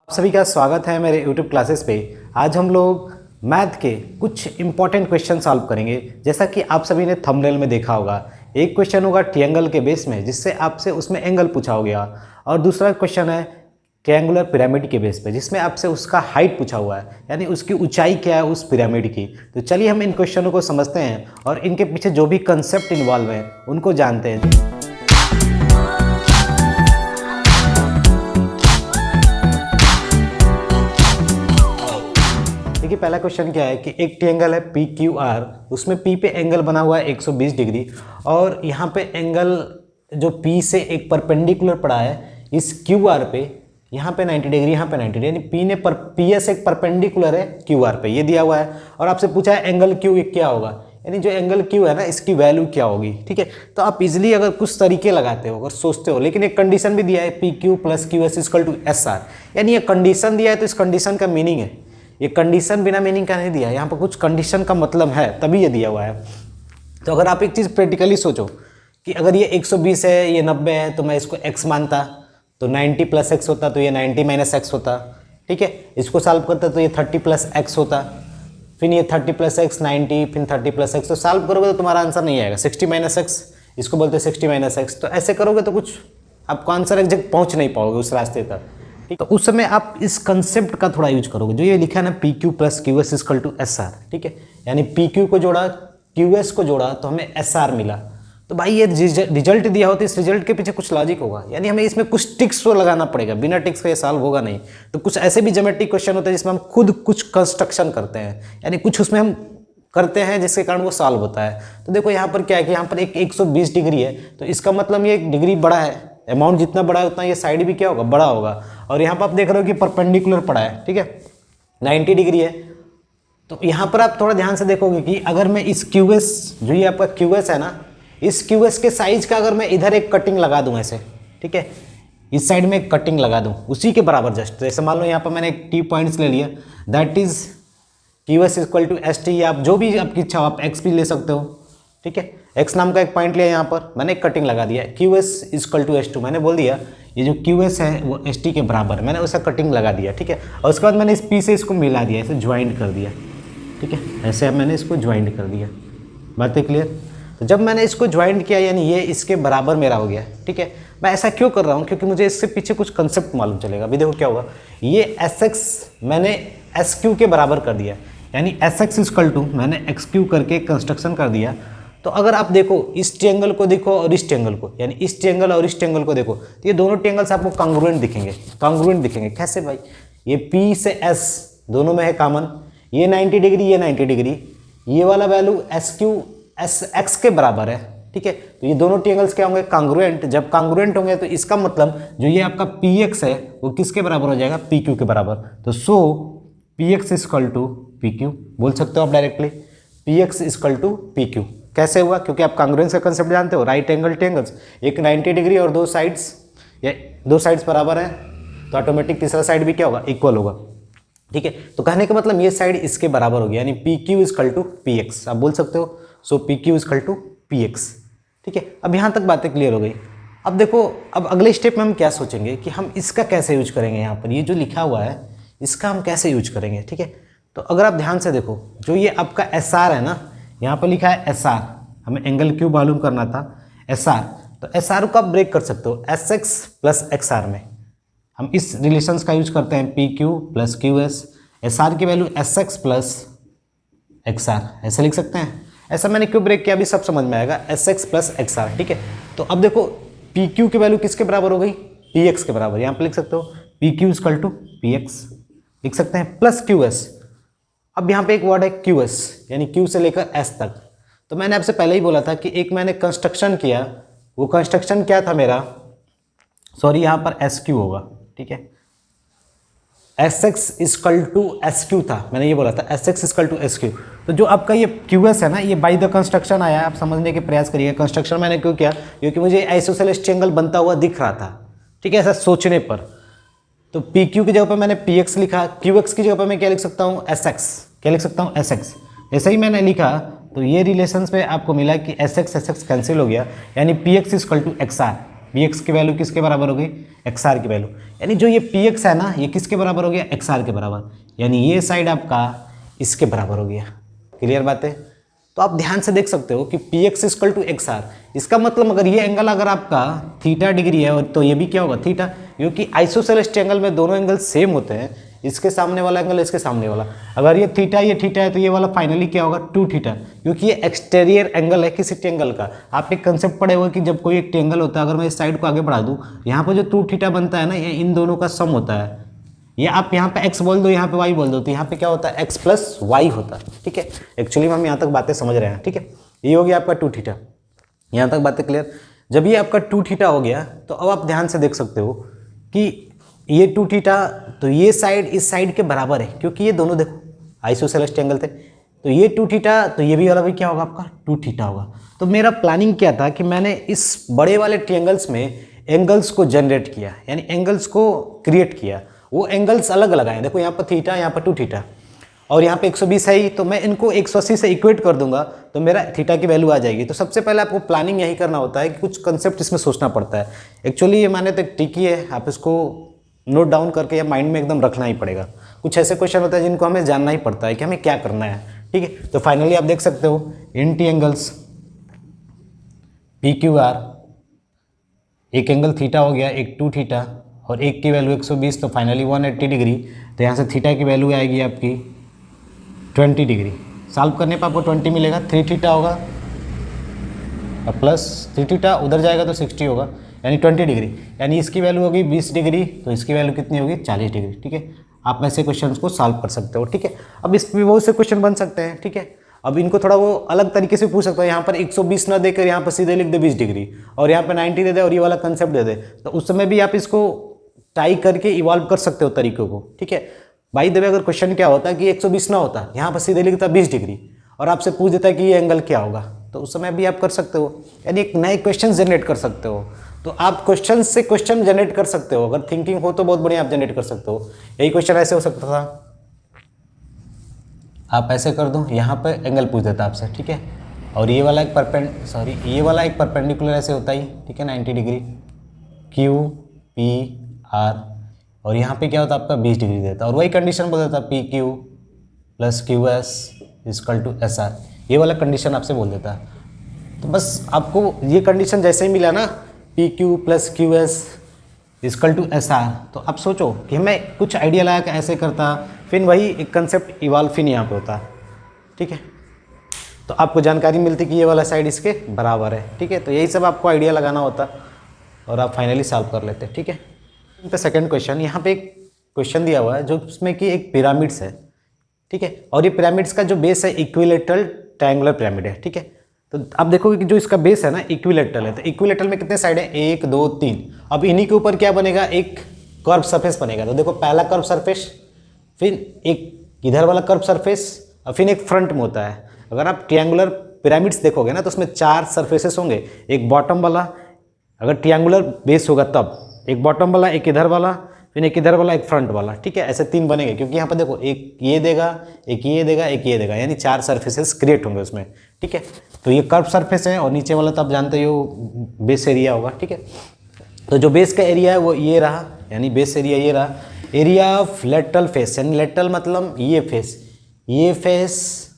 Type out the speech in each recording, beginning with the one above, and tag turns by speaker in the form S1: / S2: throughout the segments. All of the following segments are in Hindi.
S1: आप सभी का स्वागत है मेरे YouTube क्लासेस पे। आज हम लोग मैथ के कुछ इंपॉर्टेंट क्वेश्चन सॉल्व करेंगे। जैसा कि आप सभी ने थंबनेल में देखा होगा, एक क्वेश्चन होगा ट्रायंगल के बेस में जिससे आपसे उसमें एंगल पूछा हो गया, और दूसरा क्वेश्चन है ट्रायंगुलर पिरामिड के बेस पे जिसमें आपसे उसका हाइट पूछा हुआ है, यानी उसकी ऊंचाई क्या है उस पिरामिड की। तो चलिए हम इन क्वेश्चनों को समझते हैं और इनके पीछे जो भी कंसेप्ट इन्वॉल्व है उनको जानते हैं। देखिए पहला क्वेश्चन क्या है कि एक ट्रायंगल है पी क्यू आर, उसमें पी पे एंगल बना हुआ है 120 डिग्री, और यहाँ पे एंगल जो पी से एक परपेंडिकुलर पड़ा है इस क्यू आर पे, यहाँ पे 90 डिग्री, यहाँ पे 90 डिग्री, यानी पी ने पी एस एक परपेंडिकुलर है क्यू आर पे, ये दिया हुआ है। और आपसे पूछा है एंगल क्यू क्या होगा, यानी जो एंगल क्यू है ना इसकी वैल्यू क्या होगी। ठीक है, तो आप इजिली अगर कुछ तरीके लगाते हो, अगर सोचते हो, लेकिन एक कंडीशन भी दिया है P Q plus Q S equal to S R, यानी ये कंडीशन दिया है तो इस कंडीशन का मीनिंग है, ये कंडीशन बिना मीनिंग का नहीं दिया है, यहाँ पर कुछ कंडीशन का मतलब है तभी ये दिया हुआ है। तो अगर आप एक चीज़ प्रैक्टिकली सोचो कि अगर ये 120 है, ये 90 है, तो मैं इसको x मानता तो 90 प्लस एक्स होता, तो ये 90 माइनस एक्स होता। ठीक है, इसको सॉल्व करता तो ये 30 प्लस एक्स होता, फिर ये 30 प्लस एक्स 90, फिर 30 प्लस एक्स। तो सॉल्व करोगे तो तुम्हारा आंसर नहीं आएगा 60 माइनस एक्स, इसको बोलते हैं 60 माइनस एक्स। तो ऐसे करोगे तो कुछ आपको आंसर एग्जैक्ट पहुँच नहीं पाओगे उस रास्ते तक। तो उस समय आप इस कंसेप्ट का थोड़ा यूज करोगे, जो ये लिखा है ना P Q plus Q S equal to S R. ठीक है, यानी पी क्यू को जोड़ा, क्यू एस को जोड़ा तो हमें एस आर मिला। तो भाई ये रिजल्ट दिया हो तो इस रिजल्ट के पीछे कुछ लॉजिक होगा, यानी हमें इसमें कुछ टिक्स तो लगाना पड़ेगा, बिना टिक्स का ये सॉल्व होगा नहीं। तो कुछ ऐसे भी ज्योमेट्रिक क्वेश्चन होते हैं जिसमें हम खुद कुछ कंस्ट्रक्शन करते हैं, यानी कुछ उसमें हम करते हैं जिसके कारण वो सॉल्व होता है। तो देखो यहाँ पर क्या है कि यहाँ पर एक 120 डिग्री है, तो इसका मतलब ये एक डिग्री बड़ा है, अमाउंट जितना बड़ा है उतना ये साइड भी क्या होगा, बड़ा होगा। और यहाँ पर आप देख रहे हो कि परपेंडिकुलर पड़ा है, ठीक है, 90 डिग्री है। तो यहाँ पर आप थोड़ा ध्यान से देखोगे कि अगर मैं इस क्यू एस, जो ये आपका क्यू एस है ना, इस क्यू एस के साइज का अगर मैं इधर एक कटिंग लगा दूँ ऐसे, ठीक है, इस साइड में एक कटिंग लगा दूँ उसी के बराबर जस्ट, जैसे मान लो यहाँ पर मैंने एक टी पॉइंट्स ले लिया, that is Q S equal to S T, या आप जो भी आपकी इच्छा हो आप एक्स भी ले सकते हो। ठीक है, एक्स नाम का एक पॉइंट लिया, यहाँ पर मैंने एक कटिंग लगा दिया, Q S equal to S two, मैंने बोल दिया ये जो क्यू एस है वो एस टी के बराबर है, मैंने उसका कटिंग लगा दिया। ठीक है, और उसके बाद मैंने इस पी से इसको मिला दिया, ऐसे ज्वाइंट कर दिया। ठीक है, ऐसे अब मैंने इसको ज्वाइंट कर दिया, बातें क्लियर। तो जब मैंने इसको ज्वाइंट किया यानी ये इसके बराबर मेरा हो गया। ठीक है, मैं ऐसा क्यों कर रहा हूँ, क्योंकि मुझे इससे पीछे कुछ कंसेप्ट मालूम चलेगा। अभी देखो क्या होगा, ये एस एक्स मैंने एस क्यू के बराबर कर दिया, यानी एस एक्स इक्वल टू मैंने एक्स क्यू करके कंस्ट्रक्शन कर दिया। तो अगर आप देखो इस ट्रायंगल को देखो और इस ट्रायंगल को, यानी इस ट्रायंगल और इस ट्रायंगल को देखो, तो ये दोनों ट्रायंगल्स आपको कॉन्ग्रुएंट दिखेंगे। कॉन्ग्रुएंट दिखेंगे कैसे भाई, ये P से S दोनों में है कॉमन, ये 90 डिग्री, ये 90 डिग्री, ये वाला value S Q S x के बराबर है। ठीक है, तो ये दोनों ट्रायंगल्स क्या होंगे, कॉन्ग्रुएंट। जब कॉन्ग्रुएंट होंगे तो इसका मतलब जो ये आपका पी एक्स है वो किसके बराबर हो जाएगा, पी क्यू के बराबर। तो so P X equal to P Q बोल सकते हो आप directly, P X equal to P Q. कैसे हुआ, क्योंकि आप कॉन्ग्रुएंस का कंसेप्ट जानते हो, राइट एंगल ट्रायंगल्स, एक 90 डिग्री और दो साइड्स बराबर है, तो ऑटोमेटिक तीसरा साइड भी क्या होगा, इक्वल होगा। ठीक है, तो कहने का मतलब ये साइड इसके बराबर होगी, यानी P Q equal to P X आप बोल सकते हो। So P Q equal to P X. ठीक है, अब यहाँ तक बातें क्लियर हो गई। अब देखो, अब अगले स्टेप में हम क्या सोचेंगे कि हम इसका कैसे यूज करेंगे, यहाँ पर ये जो लिखा हुआ है इसका हम कैसे यूज करेंगे। ठीक है, तो अगर आप ध्यान से देखो, जो ये आपका एस आर है ना, यहाँ पर लिखा है एस आर, हमें एंगल क्यू मालूम करना था, एस आर। तो एस आर को आप ब्रेक कर सकते हो S X plus X R में, हम इस रिलेशंस का यूज करते हैं, P Q plus Q S, S R की value S X plus X R, ऐसे लिख सकते हैं। ऐसा मैंने क्यों ब्रेक किया अभी सब समझ में आएगा, S X plus X R. ठीक है, तो अब देखो पी क्यू की वैल्यू किसके बराबर हो गई, पी एक्स के बराबर, यहाँ पर लिख सकते हो P Q equal to P X लिख सकते हैं, प्लस क्यू एस। अब यहाँ पे एक वर्ड है क्यू एस, यानी क्यू से लेकर एस तक। तो मैंने आपसे पहले ही बोला था कि एक मैंने कंस्ट्रक्शन किया, वो कंस्ट्रक्शन क्या था मेरा, सॉरी यहाँ पर एस क्यू होगा। ठीक है, S X equal to S Q था, मैंने ये बोला था S X equal to S Q. तो जो आपका ये क्यू एस है ना, ये बाई द कंस्ट्रक्शन आया, आप समझने के प्रयास करिए। कंस्ट्रक्शन मैंने क्यों किया, क्योंकि मुझे आइसोसेलेस ट्रायंगल बनता हुआ दिख रहा था। ठीक है, ऐसा सोचने पर, तो पी क्यू की जगह पर मैंने पी एक्स लिखा, क्यू एक्स की जगह पर मैं क्या लिख सकता हूँ, एस एक्स, क्या लिख सकता हूँ, एस एक्स। ऐसे ही मैंने लिखा तो ये रिलेशंस पे आपको मिला कि एस एक्स कैंसिल हो गया, यानी P X equal to X R, P X की वैल्यू किसके बराबर हो गई, एक्स आर की वैल्यू। यानी जो ये पी एक्स है ना, ये किसके बराबर हो गया, एक्स आर के बराबर, यानी ये साइड आपका इसके बराबर हो गया। क्लियर बात है। तो आप ध्यान से देख सकते हो कि P X equal to X R, इसका मतलब अगर ये एंगल अगर आपका थीटा डिग्री है तो ये भी क्या होगा, थीटा, क्योंकि आइसोसेलेस ट्रायंगल में दोनों एंगल सेम होते हैं, इसके सामने वाला एंगल इसके सामने वाला, अगर ये थीटा है तो ये वाला फाइनली क्या होगा, 2 थीटा, क्योंकि ये एक्सटेरियर एंगल है किसी ट्रायंगल का। आपने कंसेप्ट पढ़े हुए कि जब कोई एक ट्रायंगल होता है, अगर मैं इस साइड को आगे बढ़ा दूँ, यहाँ पर जो 2 थीटा बनता है ना, ये इन दोनों का सम होता है। ये आप यहाँ पे x बोल दो, यहाँ पे y बोल दो, तो यहाँ पे क्या होता है, x प्लस वाई होता है। ठीक है, एक्चुअली हम यहाँ तक बातें समझ रहे हैं। ठीक है, ये हो गया आपका 2 थीटा, यहाँ तक बातें क्लियर। जब ये आपका 2 थीटा हो गया तो अब आप ध्यान से देख सकते हो कि ये 2 थीटा, तो ये साइड इस साइड के बराबर है, क्योंकि ये दोनों देखो आइसोसेलेस ट्रायंगल थे। तो ये 2 थीटा, तो ये भी वाला भी क्या होगा आपका 2 थीटा होगा। तो मेरा प्लानिंग क्या था कि मैंने इस बड़े वाले ट्रायंगल्स में एंगल्स को जनरेट किया, यानी एंगल्स को क्रिएट किया। वो एंगल्स अलग अलग आए, देखो यहाँ पर थीटा, यहाँ पर 2 थीटा, और यहाँ पे 120 है ही, तो मैं इनको 180 से इक्वेट कर दूंगा तो मेरा थीटा की वैल्यू आ जाएगी। तो सबसे पहले आपको प्लानिंग यही करना होता है कि कुछ कंसेप्ट इसमें सोचना पड़ता है। एक्चुअली ये माने तो ट्रिकी है, आप इसको नोट डाउन करके या माइंड में एकदम रखना ही पड़ेगा। कुछ ऐसे क्वेश्चन होते हैं जिनको हमें जानना ही पड़ता है कि हमें क्या करना है। ठीक है, तो फाइनली आप देख सकते हो इन ट्रायंगल्स पी क्यू आर, एक एंगल थीटा हो गया, एक 2 थीटा, और एक की वैल्यू 120, तो फाइनली 180 डिग्री। तो यहाँ से थीटा की वैल्यू आएगी आपकी 20 डिग्री। सॉल्व करने पर आपको 20 मिलेगा, 3 थीटा होगा और प्लस 3 थीटा उधर जाएगा तो 60 होगा, यानी 20 डिग्री, यानी इसकी वैल्यू होगी 20 डिग्री, तो इसकी वैल्यू कितनी होगी 40 डिग्री। ठीक है, आप ऐसे क्वेश्चन को सॉल्व कर सकते हो। ठीक है, अब इस पर बहुत से क्वेश्चन बन सकते हैं। ठीक है, अब इनको थोड़ा वो अलग तरीके से पूछ सकता है, यहाँ पर 120 ना देकर यहाँ पर सीधे लिख दे 20 डिग्री, और यहाँ पर 90 दे दे और ये वाला कंसेप्ट दे दे, तो उस समय भी आप इसको टाई करके इवॉल्व कर सकते हो तरीकों को। ठीक है, बाई द वे अगर क्वेश्चन क्या होता है कि 120 ना होता, यहाँ पर सीधे लिखता 20 डिग्री और आपसे पूछ देता है कि ये एंगल क्या होगा, तो उस समय भी आप कर सकते हो, यानी एक नए क्वेश्चन जनरेट कर सकते हो। तो आप क्वेश्चन से क्वेश्चन जनरेट कर सकते हो, अगर थिंकिंग हो तो बहुत बढ़िया आप जनरेट कर सकते हो। यही क्वेश्चन ऐसे हो सकता था, आप ऐसे कर दो, यहाँ पे एंगल पूछ देता आपसे। ठीक है, और ये वाला एक परपेंडिकुलर ऐसे होता ही। ठीक है, 90 डिग्री क्यू पी आर, और यहाँ पे क्या होता है आपका 20 डिग्री देता, और वही कंडीशन बोल देता P Q plus Q S equal to S R, ये वाला कंडीशन आपसे बोल देता। तो बस आपको ये कंडीशन जैसे ही मिला ना, P Q plus Q S equal to S R, तो आप सोचो कि मैं कुछ आइडिया लगा के ऐसे करता, फिर वही एक कंसेप्ट इवॉल्व फिर यहाँ पे होता। ठीक है, तो आपको जानकारी मिलती कि ये वाला साइड इसके बराबर है। ठीक है, तो यही सब आपको आइडिया लगाना होता और आप फाइनली सॉल्व कर लेते। ठीक है, तो सेकंड क्वेश्चन, यहाँ पे एक क्वेश्चन दिया हुआ है जो उसमें कि एक पिरामिड्स है। ठीक है, और ये पिरामिड्स का जो बेस है इक्विलेटरल ट्रायंगुलर पिरामिड है। ठीक है, तो आप देखोगे कि जो इसका बेस है ना इक्विलेटरल है, तो इक्विलेटरल में कितने साइड है, 1 2 3। अब इन्हीं के ऊपर क्या बनेगा, एक कर्व सरफेस बनेगा। तो देखो पहला कर्व सरफेस, फिर एक इधर वाला कर्व सरफेस, और फिर एक फ्रंट में होता है। अगर आप ट्रायंगुलर पिरामिड्स देखोगे ना तो उसमें 4 सरफेसेस होंगे, एक बॉटम वाला, अगर ट्रायंगुलर बेस होगा तब एक बॉटम वाला, एक इधर वाला, फिर एक इधर वाला, एक फ्रंट वाला। ठीक है, ऐसे 3 बनेंगे, क्योंकि यहाँ पर देखो एक ये देगा, एक ये देगा, एक ये देगा, यानी 4 सरफेसेस क्रिएट होंगे उसमें। ठीक है, तो ये कर्व सरफेस है, और नीचे वाला तो आप जानते हो बेस एरिया होगा। ठीक है, तो जो बेस का एरिया है वो ये रहा, यानी बेस एरिया ये रहा। एरिया ऑफ लेटरल फेस, यानी लेटरल मतलब ये फेस, ये फेस,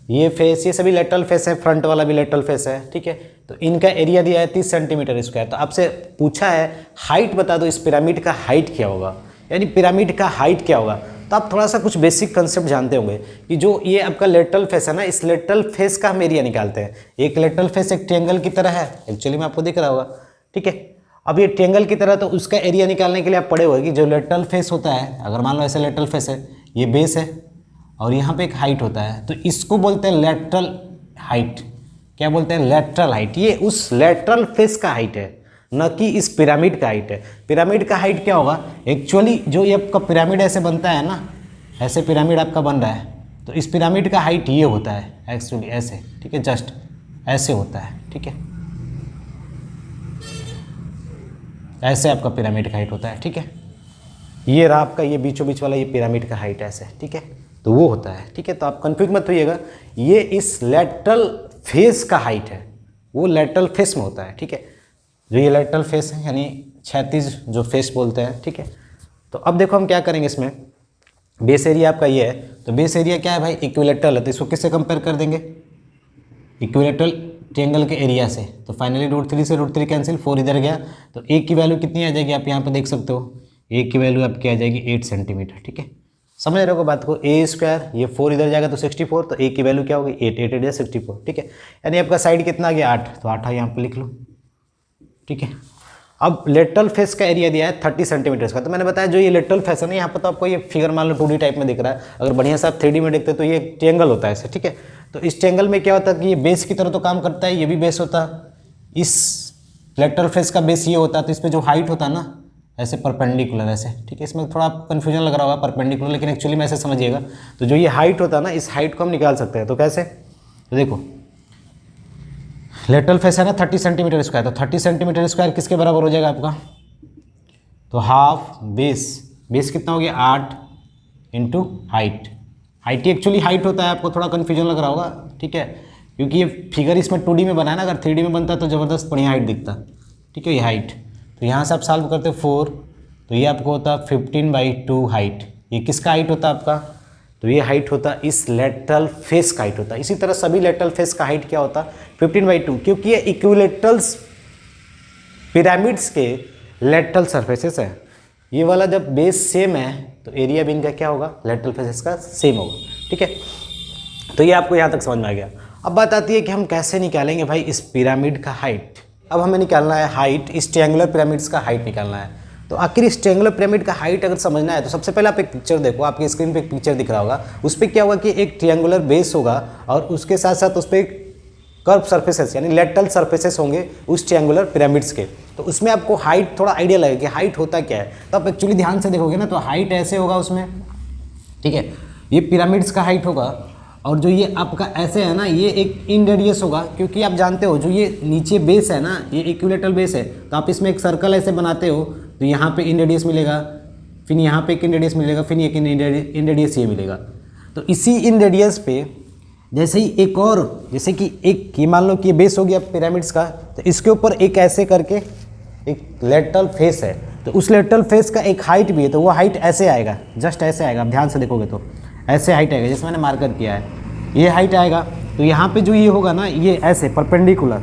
S1: ये फेस, ये सभी लेटरल फेस है, फ्रंट वाला भी लेटरल फेस है। ठीक है, तो इनका एरिया दिया है 30 सेंटीमीटर स्क्वायर। तो आपसे पूछा है हाइट बता दो, इस पिरामिड का हाइट क्या होगा, यानी पिरामिड का हाइट क्या होगा। तो आप थोड़ा सा कुछ बेसिक कंसेप्ट जानते होंगे कि जो ये आपका लेटरल फेस है ना, इस लेटरल फेस का हम एरिया निकालते हैं। एक लेटरल फेस एक ट्रायंगल की तरह है, एक्चुअली में आपको दिख रहा होगा। ठीक है, अब ये ट्रायंगल की तरह, तो उसका एरिया निकालने के लिए आप पढ़े हुए कि जो लेटरल फेस होता है, अगर मान लो ऐसे लेटरल फेस है, ये बेस है और यहाँ पे एक हाइट होता है, तो इसको बोलते हैं लेटरल हाइट। क्या बोलते हैं, लेटरल हाइट। ये उस लेटरल फेस का हाइट है, न कि इस पिरामिड का हाइट है। पिरामिड का हाइट क्या होगा, एक्चुअली जो ये आपका पिरामिड ऐसे बनता है ना, ऐसे पिरामिड आपका बन रहा है, तो इस पिरामिड का हाइट ये होता है एक्चुअली ऐसे। ठीक है, जस्ट ऐसे होता है। ठीक है, ऐसे आपका पिरामिड का हाइट होता है। ठीक है, ये रहा आपका ये बीचों बीच वाला ये पिरामिड का हाइट ऐसे। ठीक है, तो वो होता है। ठीक है, तो आप कंफ्यूज मत होइएगा, ये इस लेटरल फेस का हाइट है, वो लेटरल फेस में होता है। ठीक है, जो ये लेटरल फेस है यानी क्षैतिज जो फेस बोलते हैं। ठीक है, तो अब देखो हम क्या करेंगे इसमें, बेस एरिया आपका ये है, तो बेस एरिया क्या है भाई, इक्विलेटरल है, तो इसको किससे कंपेयर कर देंगे, इक्विलेटरल ट्रायंगल के एरिया से। तो फाइनली √3 से √3 कैंसिल, 4 इधर गया, तो ए की वैल्यू कितनी आ जाएगी आप यहाँ पे देख सकते हो, ए की वैल्यू आपकी आ जाएगी 8 सेंटीमीटर। ठीक है, समझ रहे हो बात को, ए स्क्वायर, ये 4 इधर जाएगा तो 64, तो ए की वैल्यू क्या होगी 8, 8 8 64। ठीक है, यानी आपका साइड कितना आ गया 8, तो 8 यहाँ पर लिख लो। ठीक है, अब लेटरल फेस का एरिया दिया है 30 सेंटीमीटर का, तो मैंने बताया जो ये लेटरल फेस है ना, यहाँ पर तो आपको ये फिगर मान लो 2D टाइप में दिख रहा है, अगर बढ़िया से आप 3D में देखते तो ये ट्रायंगल होता है ऐसे। ठीक है, तो इस ट्रायंगल में क्या होता है कि ये बेस की तरह तो काम करता है, ये भी बेस होता है, इस लेटरल फेस का बेस ये होता है, तो इस पर जो हाइट होता है ना ऐसे परपेंडिकुलर ऐसे। ठीक है, इसमें थोड़ा कन्फ्यूजन लग रहा होगा परपेंडिकुलर, लेकिन एक्चुअली में ऐसे समझिएगा, तो जो ये हाइट होता है ना, इस हाइट को हम निकाल सकते हैं। तो कैसे, तो देखो लेटरल फेस है ना 30 सेंटीमीटर स्क्वायर, तो 30 सेंटीमीटर स्क्वायर किसके बराबर हो जाएगा आपका, तो हाफ बेस, बेस कितना हो गया 8 इंटू हाइट, हाइट ही एक्चुअली हाइट होता है, आपको थोड़ा कन्फ्यूजन लग रहा होगा। ठीक है, क्योंकि ये फिगर इसमें 2D में बना है ना, अगर 3D में बनता तो ज़बरदस्त बढ़िया हाइट दिखता। ठीक है, ये हाइट, तो यहाँ से आप सॉल्व करते हो 4, तो ये आपको होता 15/2 हाइट, ये किसका हाइट होता है आपका, तो ये हाइट होता इस लेटरल फेस का हाइट होता है। इसी तरह सभी लेटरल फेस का हाइट क्या होता 15/2, क्योंकि ये इक्विलेटरल्स पिरामिड्स के लेटरल सरफेसेस है, ये वाला जब बेस सेम है तो एरिया भी इनका क्या होगा, लेटरल फेसेस का सेम होगा। ठीक है, तो ये आपको यहाँ तक समझ में आ गया। अब बात आती है कि हम कैसे निकालेंगे भाई इस पिरामिड का हाइट। अब हमें निकालना है हाइट, इस ट्रायंगुलर पिरामिड्स का हाइट निकालना है। तो आखिर इस ट्रायंगुलर पिरामिड का हाइट अगर समझना है तो सबसे पहले आप एक पिक्चर देखो, आपकी स्क्रीन पे एक पिक्चर दिख रहा होगा, उस पर क्या होगा कि एक ट्रायंगुलर बेस होगा और उसके साथ साथ उस पर कर्व सरफेसेस यानी लेटरल सरफेसेस होंगे उस ट्रायंगुलर पिरामिड्स के। तो उसमें आपको हाइट थोड़ा आइडिया लगेगा कि हाइट होता क्या है, तो आप एक्चुअली ध्यान से देखोगे ना तो हाइट ऐसे होगा उसमें। ठीक है, ये पिरामिड्स का हाइट होगा, और जो ये आपका ऐसे है ना ये एक इन रेडियस होगा, क्योंकि आप जानते हो जो ये नीचे बेस है ना ये इक्विलेटरल बेस है, तो आप इसमें एक सर्कल ऐसे बनाते हो तो यहाँ पे इन रेडियस मिलेगा, फिर यहाँ पे एक इन रेडियस मिलेगा, फिर एक इन रेडियस ये मिलेगा। तो इसी इन रेडियस पे जैसे ही एक और, जैसे कि एक ये मान लो कि ये बेस हो गया पिरामिड्स का, तो इसके ऊपर एक ऐसे करके एक लेटरल फेस है, तो उस लेटरल फेस का एक हाइट भी है, तो वो हाइट ऐसे आएगा, जस्ट ऐसे आएगा, आप ध्यान से देखोगे तो ऐसे हाइट आएगा, जैसे मैंने मार्कर किया है ये हाइट आएगा। तो यहाँ पे जो ये होगा ना ये ऐसे परपेंडिकुलर,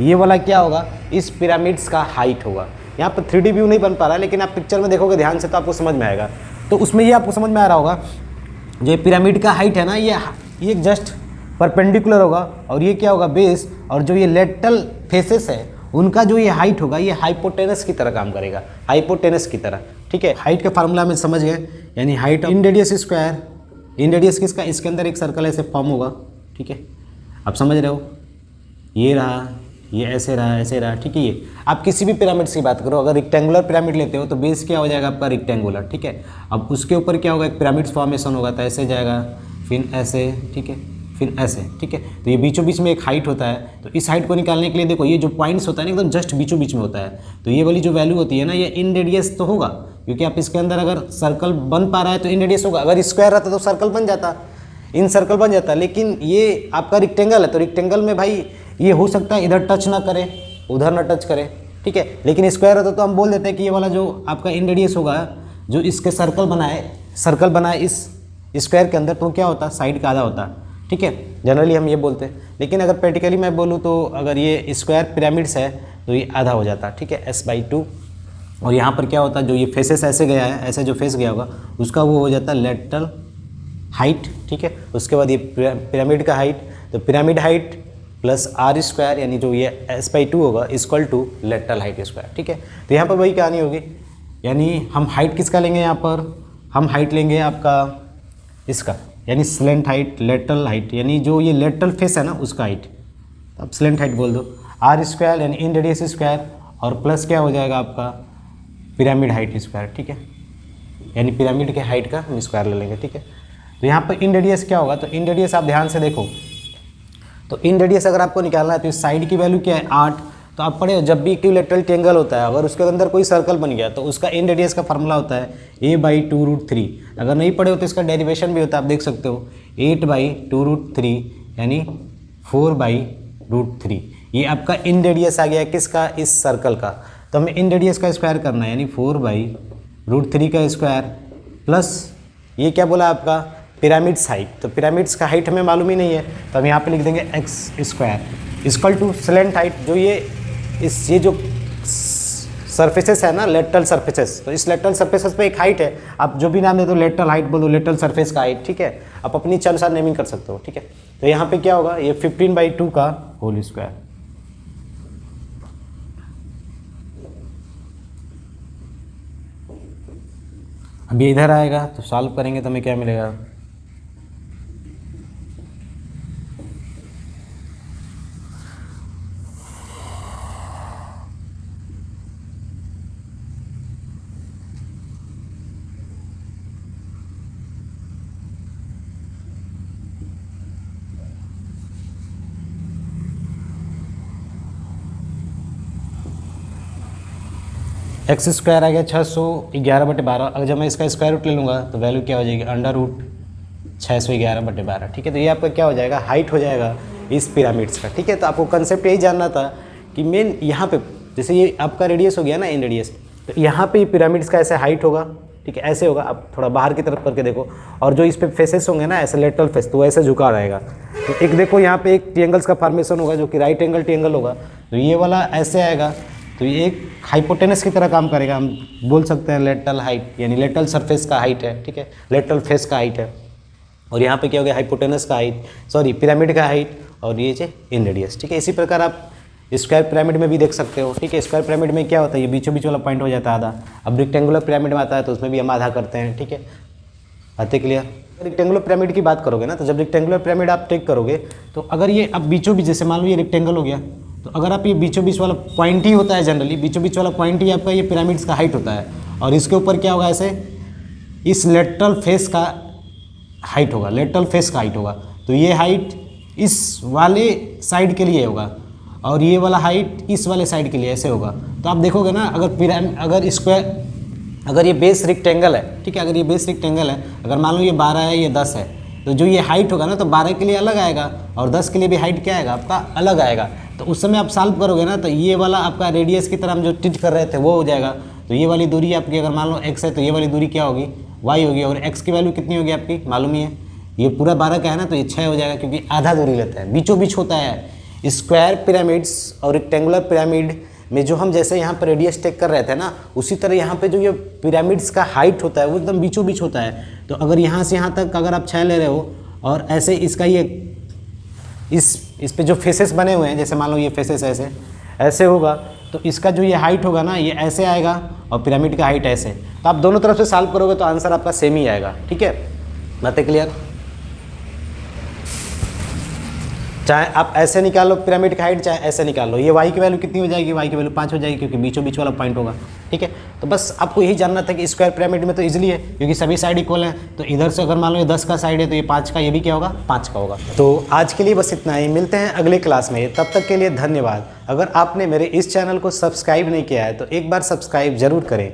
S1: ये वाला क्या होगा इस पिरामिड्स का हाइट होगा। यहाँ पर 3D व्यू नहीं बन पा रहा है, लेकिन आप पिक्चर में देखोगे ध्यान से तो आपको समझ में आएगा। तो उसमें ये आपको समझ में आ रहा होगा जो पिरामिड का हाइट है ना ये जस्ट परपेंडिकुलर होगा, और ये क्या होगा बेस, और जो ये लेटरल फेसेस है उनका जो ये हाइट होगा ये हाइपोटेनस की तरह काम करेगा, हाइपोटेनस की तरह। ठीक है, हाइट का फार्मूला में समझ गए, यानी height in radius square, in radius किसका, इसके अंदर एक सर्कल ऐसे फॉर्म होगा। ठीक है, आप समझ रहे हो, ये रहा, ये ऐसे रहा, ऐसे रहा। ठीक है, ये आप किसी भी पिरामिड्स की बात करो, अगर रेक्टेंगुलर पिरामिड लेते हो तो बेस क्या हो जाएगा आपका रेक्टेंगुलर। ठीक है, अब उसके ऊपर क्या होगा एक पिरामिड्स फॉर्मेशन होगा, तो ऐसे जाएगा, फिर ऐसे, ठीक है, फिर ऐसे। ठीक है, तो ये बीचों बीच में एक हाइट होता है, तो इस हाइट को निकालने के लिए देखो ये जो पॉइंट्स होता है ना एकदम जस्ट बीचों बीच में होता है, तो ये वाली जो वैल्यू होती है ना ये इन रेडियस तो होगा, क्योंकि आप इसके अंदर अगर सर्कल बन पा रहा है तो इन रेडियस होगा, अगर स्क्वायर रहता तो सर्कल बन जाता, इन सर्कल बन जाता, लेकिन ये आपका रेक्टेंगल है, तो रेक्टेंगल में भाई ये हो सकता है इधर टच ना करे उधर ना टच करे। ठीक है, लेकिन स्क्वायर रहता तो हम बोल देते हैं कि ये वाला जो आपका इन रेडियस होगा जो इसके सर्कल बनाए इस स्क्वायर के अंदर, तो क्या होता है साइड का आधा होता है। ठीक है, जनरली हम ये बोलते हैं, लेकिन अगर प्रैक्टिकली मैं बोलूँ तो अगर ये स्क्वायर पिरामिड्स है तो ये आधा हो जाता है। ठीक है, S/2, और यहाँ पर क्या होता है जो ये फेसेस ऐसे गया है, ऐसे जो फेस गया होगा उसका वो हो जाता है लेटरल हाइट। ठीक है, उसके बाद ये पिरामिड का हाइट, तो pyramid height plus R square यानी जो ये S/2 होगा equal to lateral height square. ठीक है, तो यहाँ पर वही कहानी होगी, यानी हम हाइट किसका लेंगे, यहाँ पर हम हाइट लेंगे आपका इसका, यानी स्लेंट हाइट, लेटरल हाइट, यानी जो ये लेटरल फेस है ना उसका हाइट, अब स्लेंट हाइट बोल दो, R स्क्वायर यानी इन रेडियस स्क्वायर, और प्लस क्या हो जाएगा आपका पिरामिड हाइट स्क्वायर। ठीक है, यानी पिरामिड के हाइट का हम स्क्वायर ले लेंगे। ठीक है, तो यहाँ पर इन रेडियस क्या होगा, तो इन रेडियस आप ध्यान से देखो, तो इन रेडियस अगर आपको निकालना है तो इस साइड की वैल्यू क्या है 8, तो आप पढ़े जब भी इक्विलेटरल ट्रायंगल होता है अगर उसके अंदर कोई सर्कल बन गया तो उसका इन रेडियस का फार्मूला होता है a/2√3। अगर नहीं पढ़े हो तो इसका डेरिवेशन भी होता है, आप देख सकते हो 8/2√3 यानी 4/√3। ये आपका इन रेडियस आ गया किसका, इस सर्कल का, तो हमें इन रेडियस का स्क्वायर करना है, यानी 4/√3 √3 का स्क्वायर प्लस ये क्या बोला आपका पिरामिड्स हाइट, तो पिरामिड्स का हाइट हमें मालूम ही नहीं है, तो हम यहाँ पे लिख देंगे X square equal to slant height, जो ये जो सरफेसेस है ना लेटरल सरफेसेस, तो इस लेटरल सरफेसेस पे एक हाइट है, आप जो भी नाम दे दो लेटरल हाइट बोल दो, लेटरल सरफेस का हाइट, ठीक है, आप अपनी इच्छा अनुसार नेमिंग कर सकते हो, ठीक है। तो यहाँ पे क्या होगा, ये 15/2 का होल स्क्वायर, अब ये इधर आएगा तो सॉल्व करेंगे तो हमें क्या मिलेगा, एक्स स्क्वायर आ गया 611/12। अगर जब मैं इसका स्क्वायर रूट ले लूँगा तो वैल्यू क्या हो जाएगी, √611/12, ठीक है। तो ये आपका क्या हो जाएगा, हाइट हो जाएगा इस पिरामिड्स का, ठीक है। तो आपको कंसेप्ट यही जानना था कि मेन यहाँ पे जैसे ये आपका रेडियस हो गया ना इन रेडियस, तो यहाँ पे पिरामिड्स का ऐसे हाइट होगा, ठीक है, ऐसे होगा। आप थोड़ा बाहर की तरफ करके देखो, और जो इस पे फेसेस होंगे ना ऐसे लेटरल फेस, तो ऐसे झुका रहेगा। तो एक देखो यहाँ पे एक ट्रायंगल्स का फॉर्मेशन होगा जो कि राइट एंगल ट्रायंगल होगा, तो ये वाला ऐसे आएगा, तो ये एक हाइपोटेनस की तरह काम करेगा, हम बोल सकते हैं लेटरल हाइट, यानी लेटरल सरफेस का हाइट है, ठीक है, लेटरल फेस का हाइट है। और यहाँ पे क्या हो गया, हाइपोटेनस का हाइट, सॉरी पिरामिड का हाइट, और ये इन रेडियस, ठीक है। इसी प्रकार आप स्क्वायर पिरामिड में भी देख सकते हो, ठीक है। स्क्वायर पिरामिड में क्या होता है, ये बीचों बीच वाला पॉइंट हो जाता है आधा। अब रेक्टेंगुलर पिरामिड में आता है तो उसमें भी हम आधा करते हैं, ठीक है। आते क्लियर। रेक्टेंगुलर पिरामिड की बात करोगे ना, तो जब रेक्टेंगुलर पिरामिड आप टेक करोगे तो अगर ये अब बीचों बीच, जैसे मान लो ये रेक्टेंगल हो गया, तो अगर आप ये बीचों बीच वाला पॉइंट ही होता है, जनरली बीचों बीच वाला पॉइंट ही आपका ये पिरामिड्स का हाइट होता है, और इसके ऊपर क्या होगा, ऐसे इस लेटरल फेस का हाइट होगा, लेटरल फेस का हाइट होगा। तो ये हाइट इस वाले साइड के लिए होगा, और ये वाला हाइट इस वाले साइड के लिए ऐसे होगा। तो आप देखोगे ना, अगर ये बेस रेक्टेंगल है, ठीक है, अगर ये बेस रेक्टेंगल है, अगर मान लो ये 12 है, ये 10 है, तो जो ये हाइट होगा ना, तो 12 के लिए अलग आएगा और 10 के लिए भी हाइट क्या आएगा आपका अलग आएगा। तो उस समय आप सॉल्व करोगे ना, तो ये वाला आपका रेडियस की तरह हम जो ट्रीट कर रहे थे वो हो जाएगा। तो ये वाली दूरी आपकी, अगर मान लो x है, तो ये वाली दूरी क्या होगी, y होगी, और x की वैल्यू कितनी होगी आपकी मालूम ही है, ये पूरा 12 का है ना, तो ये 6 हो जाएगा, क्योंकि आधा दूरी लेता है, बीचों बीच होता है। स्क्वायर पिरामिड्स और रेक्टेंगुलर पिरामिड में जो हम जैसे यहाँ पर रेडियस टेक कर रहे थे ना, उसी तरह यहाँ पे जो ये पिरामिड्स का हाइट होता है वो एकदम बीचों बीच होता है। तो अगर यहाँ से यहाँ तक अगर आप 6 ले रहे हो, और ऐसे इसका ये इस पे जो फेसेस बने हुए हैं, जैसे मान लो ये फेसेस ऐसे होगा, तो इसका जो ये हाइट होगा ना, ये ऐसे आएगा, और पिरामिड का हाइट ऐसे। तो आप दोनों तरफ से सॉल्व करोगे तो आंसर आपका सेम ही आएगा, ठीक है। बातें क्लियर। चाहे आप ऐसे निकाल लो पिरामिड का हाइट, चाहे ऐसे निकाल लो, ये y की वैल्यू कितनी हो जाएगी, y की वैल्यू 5 हो जाएगी, क्योंकि बीचों बीच वाला पॉइंट होगा, ठीक है। तो बस आपको यही जानना था कि स्क्वायर पिरामिड में तो इजीली है, क्योंकि सभी साइड इक्वल हैं। तो इधर से अगर मान लो ये 10 का साइड है, तो ये 5 का, ये भी क्या होगा 5 का होगा। तो आज के लिए बस इतना ही, मिलते हैं अगले क्लास में, तब तक के लिए धन्यवाद। अगर आपने मेरे इस चैनल को सब्सक्राइब नहीं किया है तो एक बार सब्सक्राइब जरूर करें।